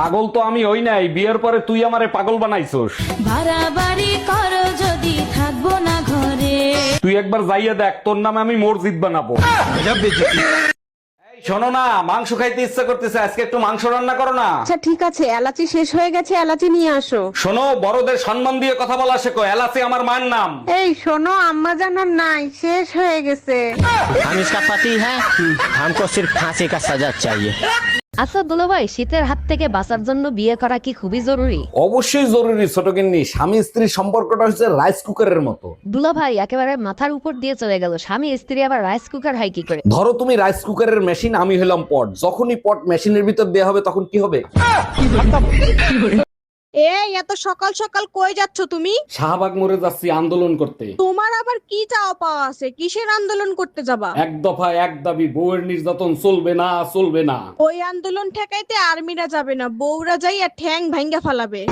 পাগল তো আমি হই নাই, বিয়ের পরে তুই আমারে পাগল বানাইছস। বাড়াবাড়ি করো যদি থাকবো না ঘরে। তুই একবার যাইয়া দেখ, তোর নামে আমি মসজিদ বানাবো। এই শোনো না, মাংস খাইতে ইচ্ছা করতেছে, আজকে একটু মাংস রান্না করো না। আচ্ছা ঠিক আছে, এলাচি শেষ হয়ে গেছে, এলাচি নিয়ে আসো। শোনো, বড়দের সম্মান দিয়ে কথা বলা শেখো, এলাচি আমার মায়ের নাম। এই শোনো, আম্মা জানার নাই, শেষ হয়ে গেছে। हम इसका पति है, हमको सिर्फ फांसी का सजा चाहिए। আচ্ছা দুলা ভাই, শীতের হাত থেকে বাঁচার জন্য বিয়ে করা কি খুবই জরুরি? অবশ্যই জরুরি ছোট গিন্নি, স্বামী স্ত্রীর সম্পর্কটা হচ্ছে রাইস কুকারের মতো। দুলা ভাই একেবারে মাথার উপর দিয়ে চলে গেল, স্বামী স্ত্রী আবার রাইস কুকার হয় কি করে? ধরো তুমি রাইস কুকারের মেশিন, আমি হলাম পট। যখনই পট মেশিনের ভিতর দেয়া হবে তখন কি হবে? এই এত সকাল সকাল কই যাচ্ছ তুমি? শাহবাগ মোড়ে যাচ্ছি আন্দোলন করতে। তোমার আবার কি চাওয়া পাওয়া আছে? কিসের আন্দোলন করতে যাবা? এক দফা এক দাবি, বউয়ের নির্যাতন চলবে না, চলবে না। ওই আন্দোলন ঠেকাইতে আর্মিরা যাবে না, বউরা যাই আর ঠ্যাং ভাঙ্গা ফালাবে।